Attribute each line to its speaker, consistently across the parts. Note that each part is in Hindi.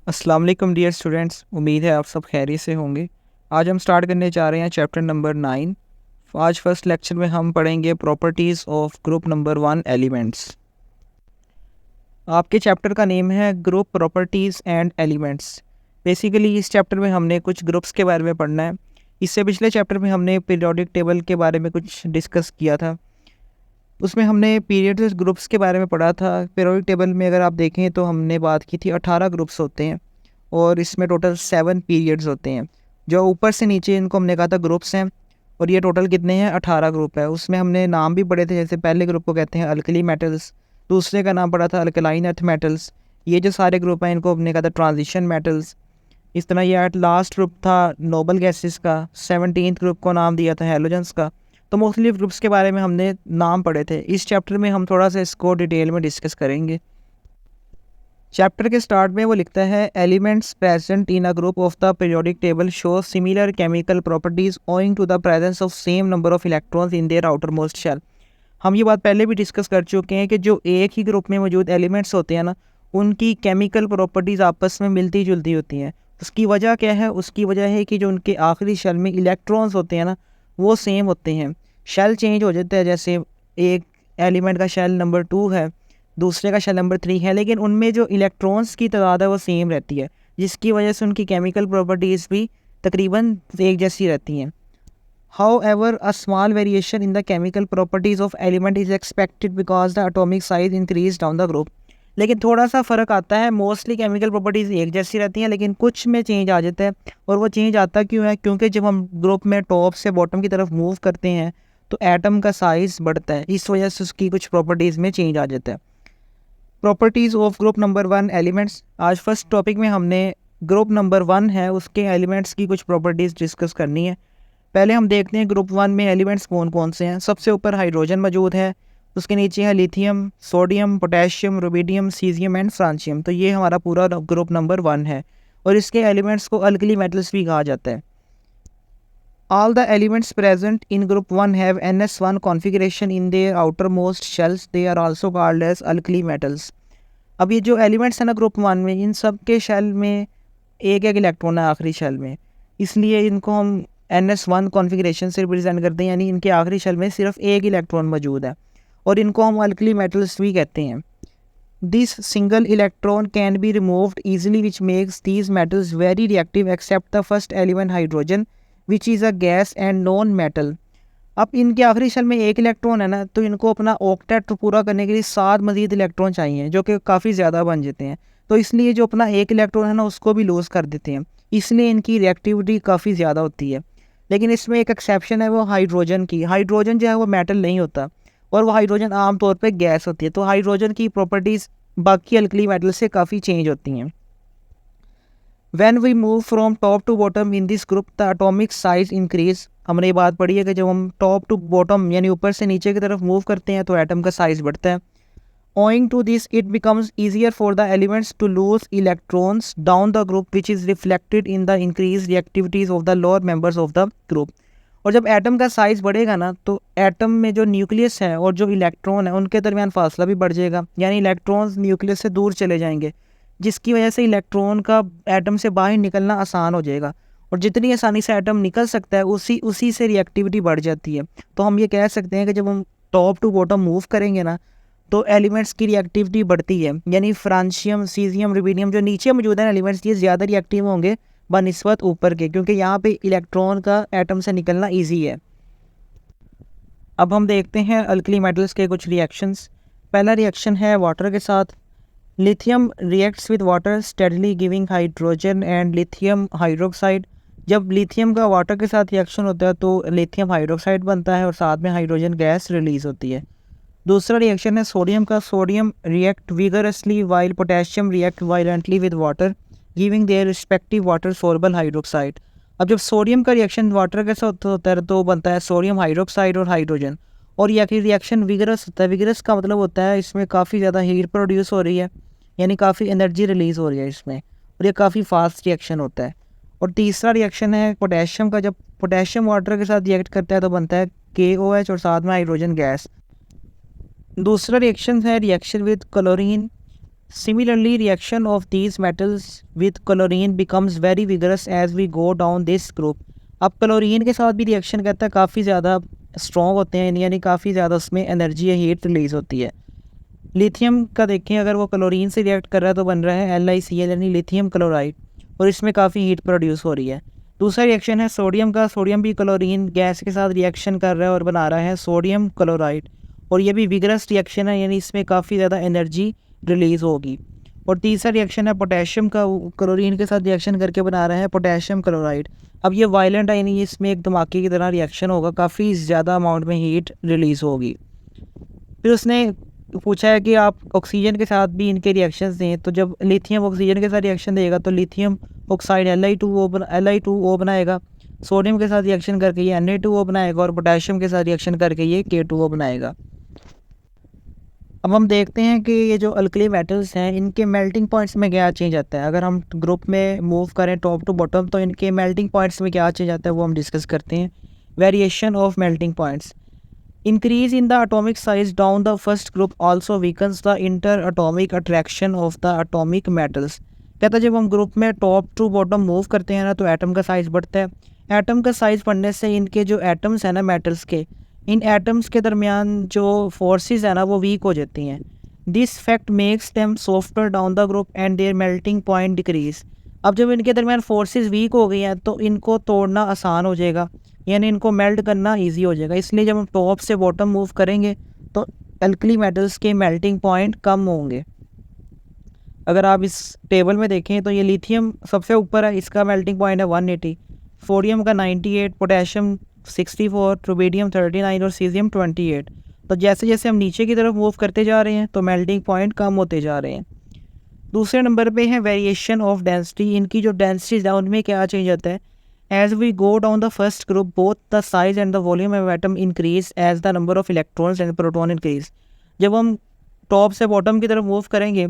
Speaker 1: अस्सलाम वालेकुम डियर स्टूडेंट्स, उम्मीद है आप सब खैरियत से होंगे। आज हम स्टार्ट करने जा रहे हैं चैप्टर नंबर 9। आज फर्स्ट लेक्चर में हम पढ़ेंगे properties of group number 1 elements. आपके चैप्टर का नेम है group properties and elements. Basically इस चैप्टर में हमने कुछ ग्रुप्स के बारे में पढ़ना है। इससे पिछले चैप्टर में हमने पीरियोडिक टेबल के बारे में कुछ डिस्कस किया था। उसमें हमने पीरियड्स ग्रुप्स के बारे में पढ़ा था। पीरियोडिक टेबल में अगर आप देखें तो हमने बात की थी 18 ग्रुप्स होते हैं और इसमें टोटल 7 पीरियड्स होते हैं। जो ऊपर से नीचे इनको हमने कहा था ग्रुप्स हैं और ये टोटल कितने हैं 18 ग्रुप है। उसमें हमने नाम भी पढ़े थे, जैसे पहले ग्रुप को कहते हैं अल्कली मेटल्स, दूसरे का नाम पड़ा था अल्कलाइन अर्थ मेटल्स। ये जो सारे ग्रुप हैं इनको हमने कहा था ट्रांजिशन मेटल्स। इस तरह ये एट लास्ट ग्रुप था नोबल गैसेस का। 17th ग्रुप को नाम दिया था हैलोजेंस का। तो मुख्तलिफ ग्रुप्स के बारे में हमने नाम पढ़े थे। इस चैप्टर में हम थोड़ा सा इसको डिटेल में डिस्कस करेंगे। चैप्टर के स्टार्ट में वो लिखता है elements present in a group of the periodic table show similar chemical properties owing to the presence of same number of electrons in their outermost shell. हम ये बात पहले भी डिस्कस कर चुके हैं कि जो एक ही ग्रुप में मौजूद एलिमेंट्स होते हैं ना, उनकी केमिकल प्रॉपर्टीज़ आपस में मिलती जुलती होती हैं। उसकी वजह क्या है? उसकी वजह है कि जो उनके आखिरी शेल में इलेक्ट्रॉन्स होते हैं ना, वो सेम होते हैं। शेल चेंज हो जाता है, जैसे एक एलिमेंट का शेल नंबर 2 है, दूसरे का शेल नंबर 3 है, लेकिन उनमें जो इलेक्ट्रॉन्स की तादाद है वो सेम रहती है, जिसकी वजह से उनकी केमिकल प्रॉपर्टीज़ भी तकरीबन एक जैसी रहती हैं। However, a small variation in the chemical properties of element is expected because the atomic size increase down the group। लेकिन थोड़ा सा फ़र्क आता है। मोस्टली केमिकल प्रॉपर्टीज़ एक जैसी रहती हैं, लेकिन कुछ में चेंज आ जाता है। और वो चेंज आता क्यों है? क्योंकि जब हम ग्रुप में टॉप से बॉटम की तरफ मूव करते हैं तो एटम का साइज़ बढ़ता है, इस वजह से उसकी कुछ प्रॉपर्टीज़ में चेंज आ जाता है। Properties of group number 1 elements. आज फर्स्ट टॉपिक में हमने ग्रुप नंबर 1 है उसके एलिमेंट्स की कुछ प्रॉपर्टीज़ डिस्कस करनी है। पहले हम देखते हैं ग्रुप 1 में एलिमेंट्स कौन कौन से हैं। सबसे ऊपर हाइड्रोजन मौजूद है, उसके नीचे है lithium, sodium, potassium, rubidium, caesium and francium. तो ये हमारा पूरा ग्रुप नंबर 1 है और इसके एलिमेंट्स को अल्कली मेटल्स भी कहा जाता है। All the elements present in group 1 have NS1 configuration in their outermost shells. They are also called as alkali metals। अब ये जो एलिमेंट्स हैं ना ग्रुप 1 में, इन सब के शेल में एक एक इलेक्ट्रॉन है आखिरी शेल में, इसलिए इनको हम NS1 कॉन्फ़िगरेशन से रिप्रेजेंट करते हैं, यानी इनके आखिरी शेल में सिर्फ एक इलेक्ट्रॉन मौजूद है और इनको हम अल्कली मेटल्स भी कहते हैं। This single electron can be removed easily which makes these metals very reactive except the first element hydrogen which is a gas and non metal. अब इनके आखिरी शेल में एक इलेक्ट्रॉन है ना, तो इनको अपना ऑक्टेट पूरा करने के लिए 7 मज़ीद इलेक्ट्रॉन चाहिए, जो कि काफ़ी ज़्यादा बन जाते हैं। तो इसलिए जो अपना एक इलेक्ट्रॉन है ना, उसको भी लूज़ कर देते हैं, इसलिए इनकी रिएक्टिविटी काफ़ी ज़्यादा होती है। लेकिन इसमें एक एक्सेप्शन है, वो हाइड्रोजन की। हाइड्रोजन जो है वो मेटल नहीं होता और वो हाइड्रोजन आमतौर पर गैस होती है। तो हाइड्रोजन की प्रॉपर्टीज़ बाकी अल्कली मेटल से काफ़ी चेंज होती हैं। When we move from top to bottom in this group, the atomic size increase। हमने ये बात पढ़ी है कि जब हम टॉप टू बॉटम यानी ऊपर से नीचे की तरफ मूव करते हैं तो एटम का साइज़ बढ़ता है। Owing to this, it becomes easier for the elements to lose electrons down the group, which is reflected in the increased reactivities of the lower members of the group। और जब एटम का साइज़ बढ़ेगा ना, तो एटम में जो न्यूक्लियस है और जो इलेक्ट्रॉन है उनके दरमियान फासला भी बढ़ जाएगा, यानी इलेक्ट्रॉन्स न्यूक्लियस से दूर चले जाएंगे, जिसकी वजह से इलेक्ट्रॉन का एटम से बाहर निकलना आसान हो जाएगा। और जितनी आसानी से एटम निकल सकता है उसी से रिएक्टिविटी बढ़ जाती है। तो हम ये कह सकते हैं कि जब हम टॉप टू बॉटम मूव करेंगे ना, तो एलिमेंट्स की रिएक्टिविटी बढ़ती है, यानी फ्रांसियम, सीजियम, रुबिडियम जो नीचे मौजूद हैं एलिमेंट्स, ये ज़्यादा रिएक्टिव होंगे बनिस्बत ऊपर के, क्योंकि यहाँ पे इलेक्ट्रॉन का एटम से निकलना ईजी है। अब हम देखते हैं अल्कली मेटल्स के कुछ रिएक्शंस। पहला रिएक्शन है वाटर के साथ। Lithium reacts with water steadily giving hydrogen and lithium hydroxide. जब लिथियम का वाटर के साथ रिएक्शन होता है तो लिथियम हाइड्रोक्साइड बनता है और साथ में हाइड्रोजन गैस रिलीज़ होती है। दूसरा रिएक्शन है सोडियम का। Sodium react vigorously while potassium react violently with water giving their respective water soluble hydroxide. अब जब सोडियम का रिएक्शन वाटर के साथ होता है तो बनता है सोडियम हाइड्रोक्साइड और हाइड्रोजन, और यह रिएक्शन विगरस होता है। विगरस का मतलब होता है इसमें काफ़ी ज़्यादा हीट प्रोड्यूस हो रही है, यानी काफ़ी एनर्जी रिलीज़ हो रही है इसमें, और ये काफ़ी फास्ट रिएक्शन होता है। और तीसरा रिएक्शन है पोटेशियम का। जब पोटेशियम वाटर के साथ रिएक्ट करता है तो बनता है KOH और साथ में हाइड्रोजन गैस। दूसरा रिएक्शन है reaction with chlorine. Similarly, reaction of these metals with chlorine becomes very vigorous as we go down this group. अब क्लोरीन के साथ भी रिएक्शन करता है, काफ़ी ज़्यादा स्ट्रॉन्ग होते हैं, यानी काफ़ी ज़्यादा उसमें एनर्जी या हीट रिलीज़ होती है। लिथियम का देखें, अगर वो क्लोरीन से रिएक्ट कर रहा है तो बन रहा है LiCl यानी लिथियम क्लोराइड, और इसमें काफ़ी हीट प्रोड्यूस हो रही है। दूसरा रिएक्शन है सोडियम का। सोडियम भी क्लोरीन गैस के साथ रिएक्शन कर रहा है और बना रहा है सोडियम क्लोराइड, और ये भी विगरस रिएक्शन है, यानी इसमें काफ़ी ज़्यादा एनर्जी रिलीज़ होगी। और तीसरा रिएक्शन है पोटेशियम का। क्लोरीन के साथ रिएक्शन करके बना रहा है पोटेशियम क्लोराइड। अब ये वायलेंट है, यानी इसमें एक धमाके की तरह रिएक्शन होगा, काफ़ी ज़्यादा अमाउंट में हीट रिलीज़ होगी। फिर उसने पूछा है कि आप ऑक्सीजन के साथ भी इनके रिएक्शंस दें, तो जब लिथियम ऑक्सीजन के साथ रिएक्शन देगा तो लिथियम ऑक्साइड Li2O बनाएगा, सोडियम के साथ रिएक्शन करके ये Na2O बनाएगा, और पोटेशियम के साथ रिएक्शन करके ये K2O बनाएगा। अब हम देखते हैं कि ये जो अल्कली मेटल्स हैं, इनके मेल्टिंग पॉइंट्स में क्या चेंज आता है। अगर हम ग्रुप में मूव करें टॉप टू बॉटम, तो इनके मेल्टिंग पॉइंट्स में क्या चेंज आता है वो हम डिस्कस करते हैं। Variation of melting points. Increase in the atomic size down the first group also weakens the inter-atomic attraction of the atomic metals। कहता है जब हम ग्रुप में टॉप टू बॉटम मूव करते हैं ना, तो एटम का साइज़ बढ़ता है। एटम का साइज़ बढ़ने से इनके जो एटम्स हैं ना मेटल्स के, इन एटम्स के दरमियान जो फोर्सेस है ना वो वीक हो जाती हैं। This fact makes them softer down the group and their melting point decrease. अब जब इनके दरमियान फोर्सेस वीक हो गई हैं तो इनको तोड़ना आसान हो जाएगा, यानी इनको मेल्ट करना इजी हो जाएगा। इसलिए जब हम टॉप से बॉटम मूव करेंगे तो अल्कली मेटल्स के मेल्टिंग पॉइंट कम होंगे। अगर आप इस टेबल में देखें तो ये लिथियम सबसे ऊपर है, इसका मेल्टिंग पॉइंट है 180, सोडियम का 98, पोटेशियम 64, रुबिडियम 39 और सीजियम 28। तो जैसे जैसे हम नीचे की तरफ मूव करते जा रहे हैं तो मेल्टिंग पॉइंट कम होते जा रहे हैं। दूसरे नंबर पे है वेरिएशन ऑफ डेंसिटी। इनकी जो डेंसिटीज है उनमें क्या चेंज आता है। As we go down the first group, both the size and the volume of atom increase as the number of electrons and proton increase। जब हम टॉप से बॉटम की तरफ मूव करेंगे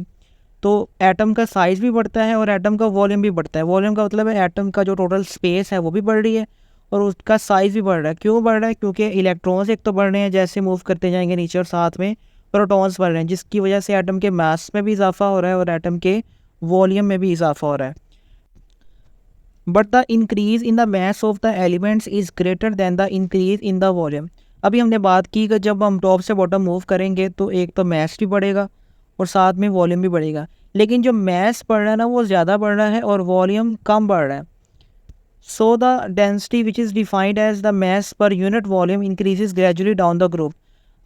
Speaker 1: तो एटम का साइज़ भी बढ़ता है और एटम का वॉल्यूम भी बढ़ता है। वॉल्यूम का मतलब है एटम का जो टोटल स्पेस है वो भी बढ़ रही है और उसका साइज़ भी बढ़ रहा है। क्यों बढ़ रहा है? क्योंकि इलेक्ट्रॉन्स एक तो बढ़ रहे हैं जैसे मूव करते जाएंगे नीचे, और साथ में प्रोटॉन्स बढ़ रहे हैं, जिसकी वजह से एटम के मास में भी इजाफा हो रहा है और एटम के वॉल्यूम में भी इजाफा हो रहा है। But the increase in the mass of the elements is greater than the increase in the volume. अभी हमने बात की कि जब हम टॉप से बॉटम मूव करेंगे तो एक तो मास भी बढ़ेगा और साथ में वॉल्यूम भी बढ़ेगा, लेकिन जो मास बढ़ रहा है ना वो ज़्यादा बढ़ रहा है और वॉल्यूम कम बढ़ रहा है। So the density which is defined as the mass per unit volume increases gradually down the group.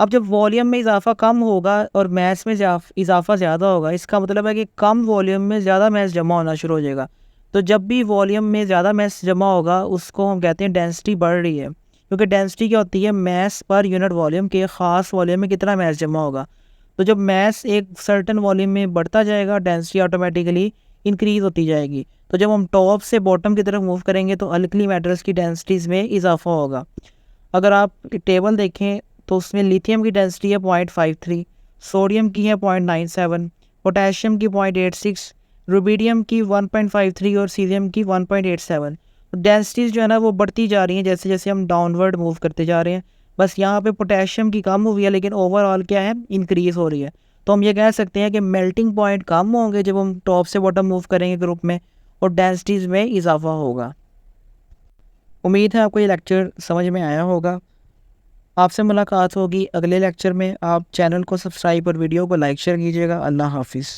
Speaker 1: अब जब वॉल्यूम में इजाफा कम होगा और मास में इजाफा ज़्यादा होगा, इसका मतलब है कि कम वॉल्यूम में ज़्यादा मास जमा होना शुरू हो जाएगा। तो जब भी वॉल्यूम में ज़्यादा मास जमा होगा उसको हम कहते हैं डेंसिटी बढ़ रही है, क्योंकि डेंसिटी क्या होती है, मास पर यूनिट वॉल्यूम के ख़ास वॉल्यूम में कितना मास जमा होगा। तो जब मास एक सर्टेन वॉल्यूम में बढ़ता जाएगा डेंसिटी ऑटोमेटिकली इंक्रीज़ होती जाएगी। तो जब हम टॉप से बॉटम की तरफ मूव करेंगे तो अल्कली मेटल्स की डेंसिटीज़ में इजाफा होगा। अगर आप टेबल देखें तो उसमें लिथियम की डेंसिटी है 0.53, सोडियम की है 0.97, पोटेशियम की 0.86, रुबिडियम की 1.53 और सीजियम की 1.87। डेंसिटीज़ जो है ना वो बढ़ती जा रही हैं जैसे जैसे हम डाउनवर्ड मूव करते जा रहे हैं। बस यहाँ पे पोटेशियम की कम हुई है, लेकिन ओवरऑल क्या है, इंक्रीज़ हो रही है। तो हम ये कह सकते हैं कि मेल्टिंग पॉइंट कम होंगे जब हम टॉप से बॉटम मूव करेंगे ग्रुप में, और डेंसिटीज़ में इजाफा होगा। उम्मीद है आपको ये लेक्चर समझ में आया होगा। आपसे मुलाकात होगी अगले लेक्चर में। आप चैनल को सब्सक्राइब और वीडियो को लाइक शेयर कीजिएगा। अल्लाह हाफिज़।